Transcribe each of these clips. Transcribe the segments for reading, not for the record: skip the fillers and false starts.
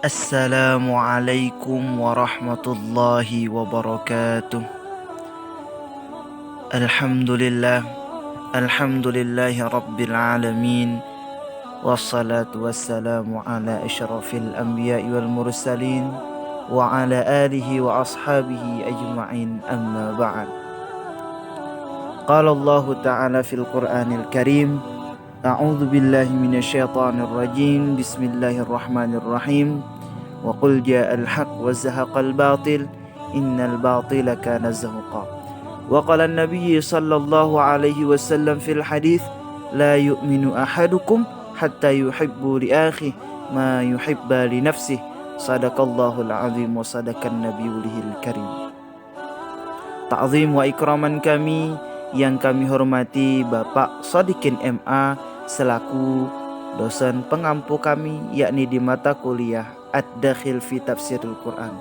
Assalamualaikum warahmatullahi wabarakatuh. Alhamdulillah, alhamdulillahi rabbil alamin. Wassalatu wassalamu ala asyrafil anbiya'i wal mursalin wa ala alihi wa ashabihi ajma'in, amma ba'd. Qala Allah ta'ala fil Qur'anil Karim, a'udzu billahi minasyaitonir rajim. Bismillahirrahmanirrahim. Wa qul ja'al haqq wa zahaqal batil innal batila kana zahuqa. Wa qala an-nabiy sallallahu alaihi wasallam fil hadits, la yu'minu ahadukum hatta yuhibbu li akhihi ma yuhibba li nafsihi. Sadaqallahul azim wa sadaqan nabiyul karim. Ta'zim wa ikraman kami yang kami hormati Bapak Shodikin MA selaku dosen pengampu kami, yakni di mata kuliah Ad-Dakhil fi Tafsirul Quran.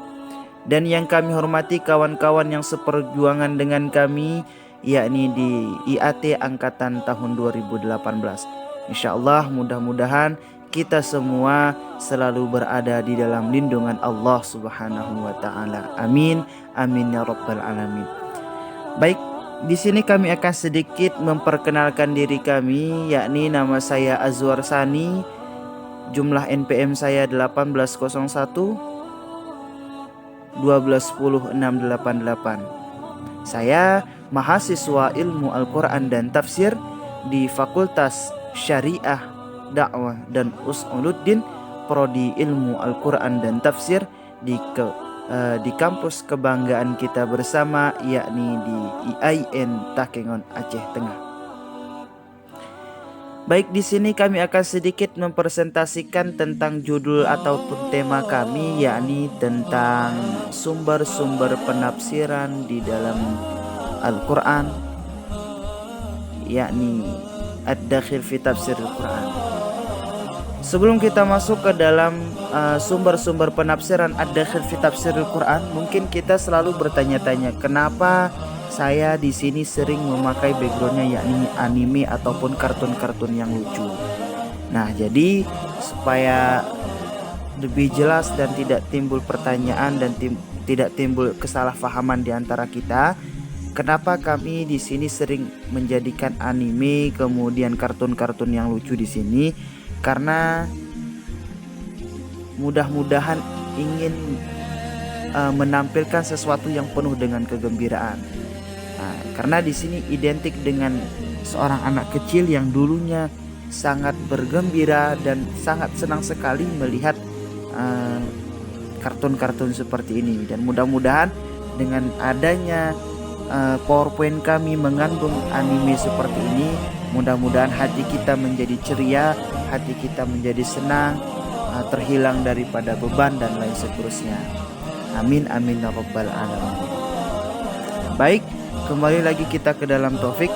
Dan yang kami hormati kawan-kawan yang seperjuangan dengan kami, yakni di IAT angkatan tahun 2018. Insyaallah mudah-mudahan kita semua selalu berada di dalam lindungan Allah Subhanahu wa taala. Amin. Amin ya rabbal alamin. Baik, di sini kami akan sedikit memperkenalkan diri kami, yakni nama saya Azwar Sani, jumlah NPM saya 1801 1210 688. Saya mahasiswa ilmu Al-Quran dan Tafsir di Fakultas Syariah, Dakwah dan Usuluddin, Prodi Ilmu Al-Quran dan Tafsir di kampus kebanggaan kita bersama, yakni di IAIN Takengon, Aceh Tengah. Baik, di sini kami akan sedikit mempresentasikan tentang judul ataupun tema kami, yakni tentang sumber-sumber penafsiran di dalam Al-Quran, yakni Ad-Dakhil fi Tafsirul Quran. Sebelum kita masuk ke dalam sumber-sumber penafsiran Ad-Dakhil fi Tafsirul Quran, mungkin kita selalu bertanya-tanya, kenapa saya di sini sering memakai backgroundnya yakni anime ataupun kartun-kartun yang lucu. Nah, jadi supaya lebih jelas dan tidak timbul pertanyaan dan tidak timbul kesalahpahaman di antara kita, kenapa kami di sini sering menjadikan anime kemudian kartun-kartun yang lucu di sini? Karena mudah-mudahan ingin menampilkan sesuatu yang penuh dengan kegembiraan. Nah, karena di sini identik dengan seorang anak kecil yang dulunya sangat bergembira dan sangat senang sekali melihat kartun-kartun seperti ini. Dan mudah-mudahan dengan adanya PowerPoint kami mengandung anime seperti ini, mudah-mudahan hati kita menjadi ceria, hati kita menjadi senang, terhilang daripada beban dan lain seterusnya. Amin amin ya rabbal alamin. Baik, kembali lagi kita ke dalam topik.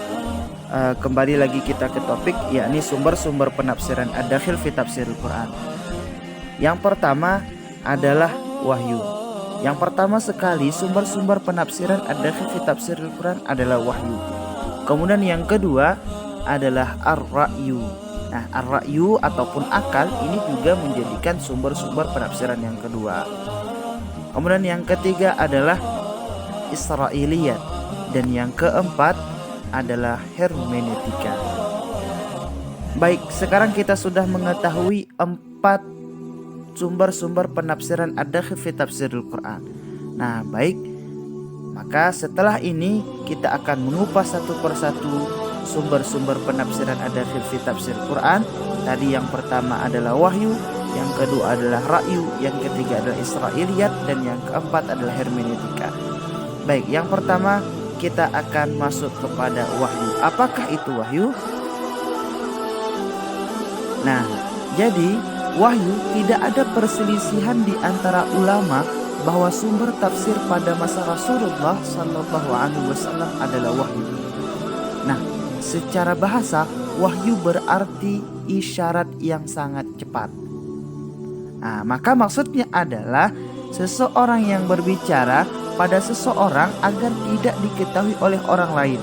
Kembali lagi kita ke topik, yakni sumber-sumber penafsiran Ad-Dakhil fi Tafsirul Quran. Yang pertama adalah wahyu. Yang pertama sekali sumber-sumber penafsiran Ad-Dakhil fi Tafsirul Quran adalah wahyu. Kemudian yang kedua adalah ar-ra'yu. Nah, ar-ra'yu ataupun akal ini juga menjadikan sumber-sumber penafsiran yang kedua. Kemudian yang ketiga adalah Israiliyat, dan yang keempat adalah hermeneutika. Baik, sekarang kita sudah mengetahui 4 sumber-sumber penafsiran Ad-Dakhil fi Tafsirul Quran. Nah, baik, maka setelah ini kita akan mengupas satu persatu sumber-sumber penafsiran Ad-Dakhil fi Tafsirul Quran. Tadi yang pertama adalah wahyu, yang kedua adalah ra'yu, yang ketiga adalah Israiliyat, dan yang keempat adalah hermeneutika. Baik, yang pertama kita akan masuk kepada wahyu. Apakah itu wahyu? Nah, jadi wahyu tidak ada perselisihan di antara ulama bahwa sumber tafsir pada masa Rasulullah Shallallahu Alaihi Wasallam adalah wahyu. Nah, secara bahasa wahyu berarti isyarat yang sangat cepat. Nah, maka maksudnya adalah seseorang yang berbicara pada seseorang agar tidak diketahui oleh orang lain.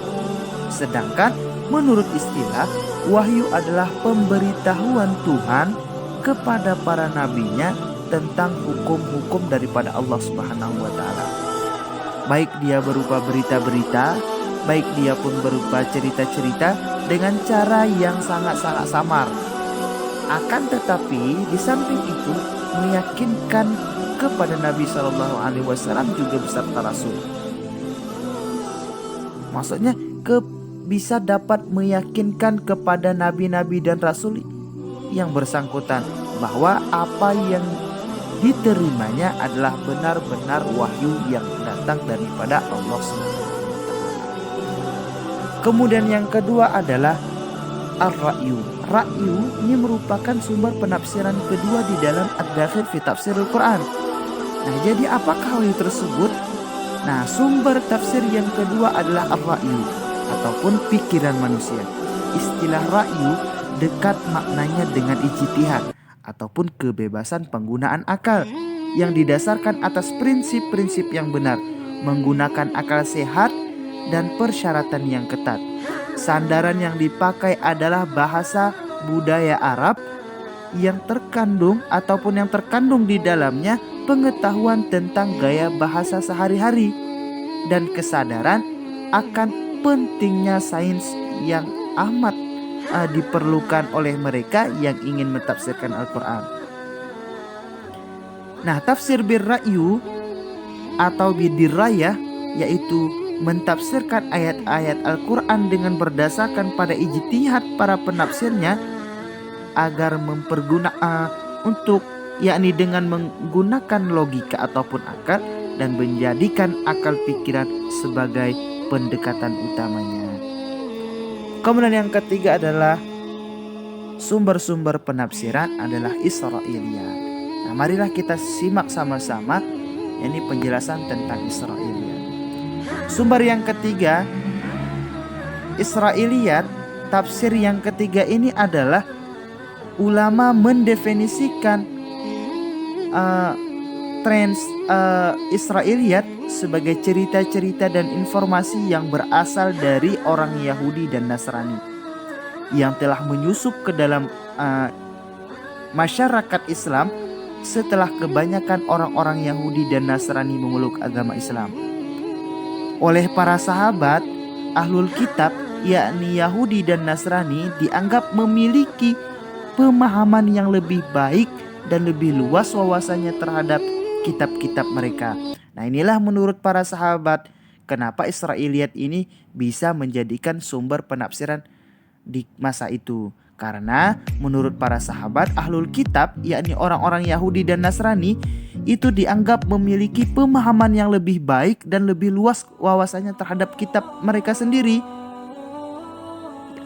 Sedangkan menurut istilah, wahyu adalah pemberitahuan Tuhan kepada para nabinya tentang hukum-hukum daripada Allah Subhanahu wa taala. Baik dia berupa berita-berita, baik dia pun berupa cerita-cerita dengan cara yang sangat-sangat samar. Akan tetapi di samping itu meyakinkan kepada Nabi Shallallahu Alaihi Wasallam juga beserta Rasul. Maksudnya bisa dapat meyakinkan kepada nabi-nabi dan rasul yang bersangkutan bahwa apa yang diterimanya adalah benar-benar wahyu yang datang daripada Allah SWT. Kemudian yang kedua adalah ar-ra'yu. Ra'yu ini merupakan sumber penafsiran kedua di dalam Ad-Dakhil fi Tafsirul Quran. Nah, jadi apakah wahyu tersebut? Nah, sumber tafsir yang kedua adalah ar-ra'yu ataupun pikiran manusia. Istilah ra'yu dekat maknanya dengan ijtihad ataupun kebebasan penggunaan akal yang didasarkan atas prinsip-prinsip yang benar, menggunakan akal sehat dan persyaratan yang ketat. Sandaran yang dipakai adalah bahasa budaya Arab yang terkandung di dalamnya pengetahuan tentang gaya bahasa sehari-hari dan kesadaran akan pentingnya sains yang amat diperlukan oleh mereka yang ingin mentafsirkan Al-Quran. Nah, tafsir bir-ra'yu atau bidirayah yaitu mentafsirkan ayat-ayat Al-Quran dengan berdasarkan pada ijtihad para penafsirnya agar yakni dengan menggunakan logika ataupun akal dan menjadikan akal pikiran sebagai pendekatan utamanya. Kemudian yang ketiga adalah sumber-sumber penafsiran adalah Israiliyat. Nah, marilah kita simak sama-sama ini penjelasan tentang Israiliyat. Sumber yang ketiga, Israiliyat, tafsir yang ketiga ini adalah ulama mendefinisikan Israiliyat sebagai cerita-cerita dan informasi yang berasal dari orang Yahudi dan Nasrani yang telah menyusup ke dalam masyarakat Islam setelah kebanyakan orang-orang Yahudi dan Nasrani memeluk agama Islam. Oleh para sahabat Ahlul Kitab yakni Yahudi dan Nasrani dianggap memiliki pemahaman yang lebih baik dan lebih luas wawasannya terhadap kitab-kitab mereka. Nah, inilah menurut para sahabat kenapa Israiliyat ini bisa menjadikan sumber penafsiran di masa itu. Karena menurut para sahabat Ahlul Kitab yakni orang-orang Yahudi dan Nasrani itu dianggap memiliki pemahaman yang lebih baik dan lebih luas wawasannya terhadap kitab mereka sendiri.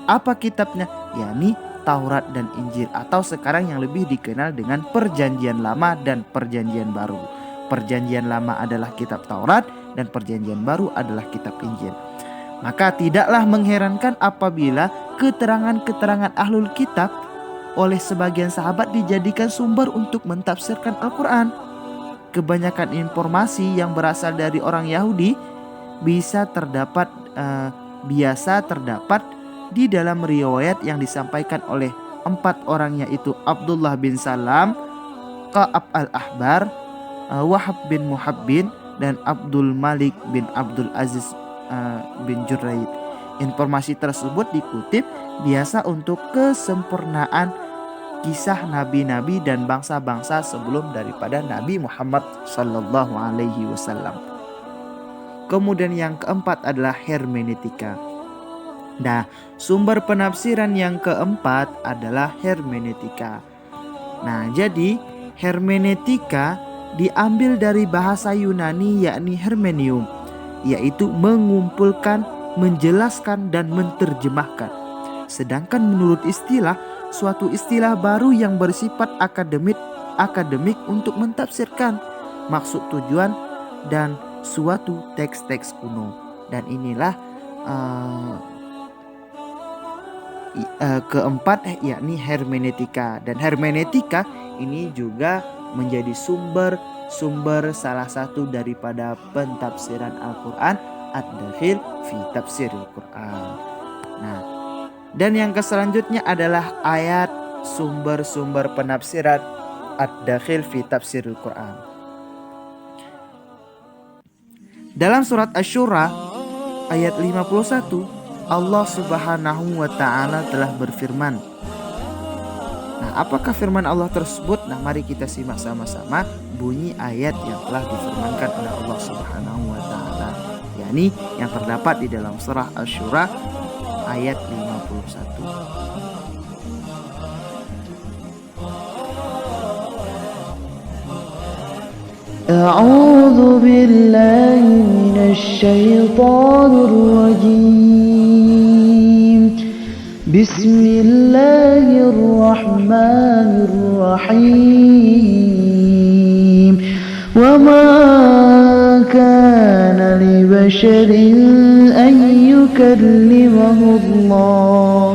Apa kitabnya? Yakni Taurat dan Injil atau sekarang yang lebih dikenal dengan Perjanjian Lama dan Perjanjian Baru. Perjanjian Lama adalah kitab Taurat dan Perjanjian Baru adalah kitab Injil. Maka tidaklah mengherankan apabila keterangan-keterangan Ahlul Kitab oleh sebagian sahabat dijadikan sumber untuk mentafsirkan Al-Quran. Kebanyakan informasi yang berasal dari orang Yahudi biasa terdapat di dalam riwayat yang disampaikan oleh 4 orang, yaitu Abdullah bin Salam, Ka'ab al-Ahbar, Wahab bin Muhabbin, dan Abdul Malik bin Abdul Aziz bin Juraid. Informasi tersebut dikutip biasa untuk kesempurnaan kisah nabi-nabi dan bangsa-bangsa sebelum daripada Nabi Muhammad sallallahu alaihi wasallam. Kemudian yang keempat adalah hermeneutika. Nah, sumber penafsiran yang keempat adalah hermeneutika. Nah, jadi hermeneutika diambil dari bahasa Yunani yakni hermenium, yaitu mengumpulkan, menjelaskan, dan menerjemahkan. Sedangkan menurut istilah, suatu istilah baru yang bersifat akademik untuk mentafsirkan maksud tujuan dan suatu teks-teks kuno. Dan inilah keempat yakni hermeneutika. Dan hermeneutika ini juga menjadi sumber salah satu daripada pentafsiran Al-Quran, Ad-Dakhil fi Tafsiril Quran. Nah, dan yang selanjutnya adalah ayat, sumber-sumber penafsiran Ad-Dakhil fi Tafsiril Quran. Dalam surat Asy-Syura ayat 51, Allah Subhanahu wa taala telah berfirman. Nah, apakah firman Allah tersebut? Nah, mari kita simak sama-sama bunyi ayat yang telah difirmankan oleh Allah Subhanahu wa taala, yakni yang terdapat di dalam surah Asy-Syura ayat 51. أعوذ بالله من الشيطان الرجيم بسم الله الرحمن الرحيم وما كان لبشر أن يكلمه الله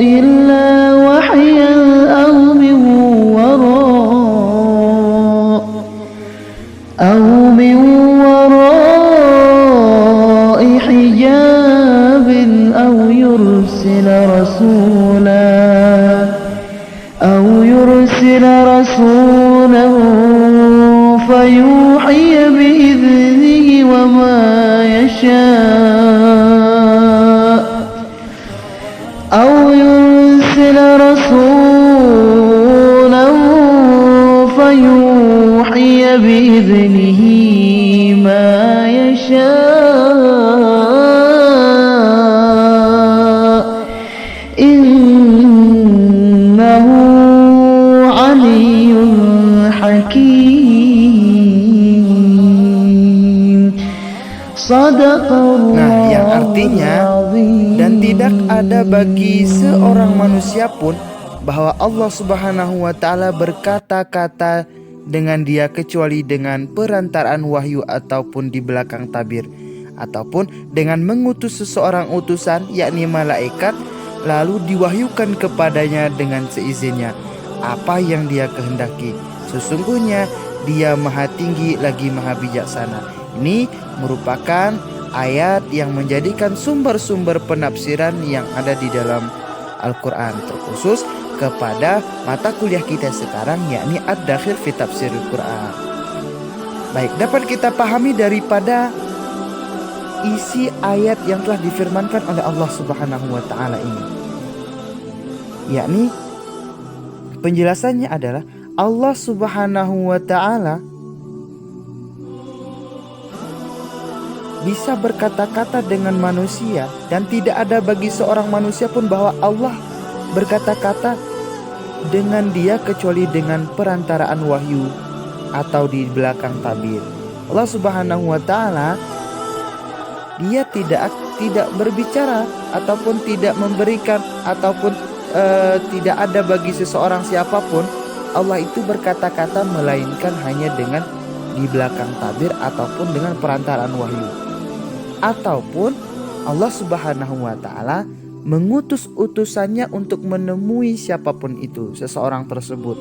إلا وحيا أو من وراء حجاب أو يرسل رسولا فيوحي بإذنه وما يشاء بإذنه ما يشاء إنه علي حكيم صدق الله. Nah, yang artinya, dan tidak ada bagi seorang manusia pun bahwa Allah Subhanahu wa taala berkata-kata dengan dia kecuali dengan perantaraan wahyu ataupun di belakang tabir, ataupun dengan mengutus seseorang utusan yakni malaikat, lalu diwahyukan kepadanya dengan seizinnya apa yang dia kehendaki. Sesungguhnya dia maha tinggi lagi maha bijaksana. Ini merupakan ayat yang menjadikan sumber-sumber penafsiran yang ada di dalam Al-Quran, terkhusus kepada mata kuliah kita sekarang, yakni Ad-Dakhil fi Tafsiril Quran. Baik, dapat kita pahami daripada isi ayat yang telah difirmankan oleh Allah Subhanahu wa taala ini, yakni penjelasannya adalah Allah Subhanahu wa taala bisa berkata-kata dengan manusia, dan tidak ada bagi seorang manusia pun bahwa Allah berkata-kata dengan dia kecuali dengan perantaraan wahyu atau di belakang tabir. Allah Subhanahu wa taala dia tidak berbicara ataupun tidak memberikan ataupun tidak ada bagi seseorang siapapun Allah itu berkata-kata melainkan hanya dengan di belakang tabir ataupun dengan perantaraan wahyu, ataupun Allah Subhanahu wa taala mengutus utusannya untuk menemui siapapun itu, seseorang tersebut.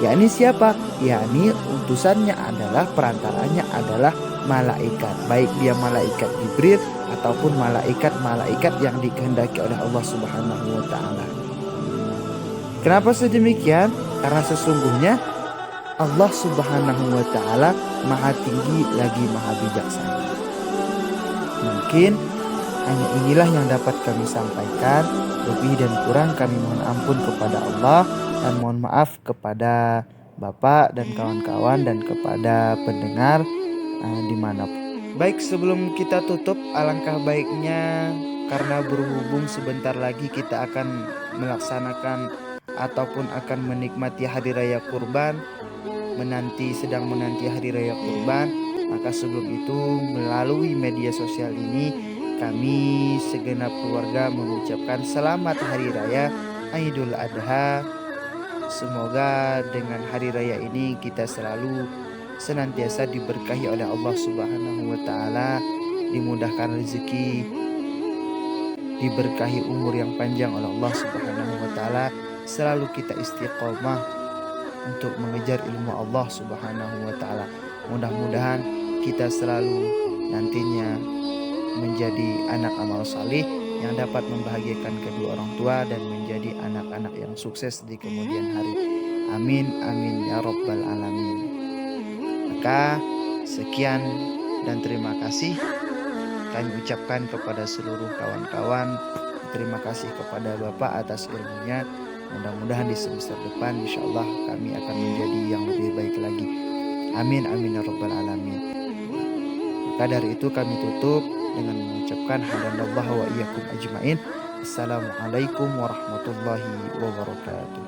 Yakni siapa? Yakni utusannya adalah, perantaranya adalah malaikat, baik dia malaikat Jibril ataupun malaikat yang dikehendaki oleh Allah Subhanahu wa taala. Kenapa sedemikian? Karena sesungguhnya Allah Subhanahu wa taala maha tinggi lagi maha bijaksana. Mungkin hanya inilah yang dapat kami sampaikan. Lebih dan kurang kami mohon ampun kepada Allah, dan mohon maaf kepada Bapak dan kawan-kawan dan kepada pendengar dimanapun. Baik, sebelum kita tutup, alangkah baiknya karena berhubung sebentar lagi kita akan melaksanakan ataupun akan menikmati hari raya kurban, sedang menanti hari raya kurban, maka sebelum itu melalui media sosial ini kami segenap keluarga mengucapkan selamat hari raya Idul Adha. Semoga dengan hari raya ini kita selalu senantiasa diberkahi oleh Allah Subhanahu wa taala, dimudahkan rezeki, diberkahi umur yang panjang oleh Allah Subhanahu wa taala, selalu kita istiqomah untuk mengejar ilmu Allah Subhanahu wa taala. Mudah-mudahan kita selalu nantinya menjadi anak amal salih yang dapat membahagiakan kedua orang tua dan menjadi anak-anak yang sukses di kemudian hari. Amin amin ya rabbal alamin. Maka sekian dan terima kasih kami ucapkan kepada seluruh kawan-kawan. Terima kasih kepada Bapak atas ilmunya. Mudah-mudahan di semester depan insya Allah kami akan menjadi yang lebih baik lagi. Amin amin ya rabbal alamin. Maka dari itu kami tutup dengan mengucapkan hadanallah wa iyyakum ajmain. Assalamualaikum warahmatullahi wabarakatuh.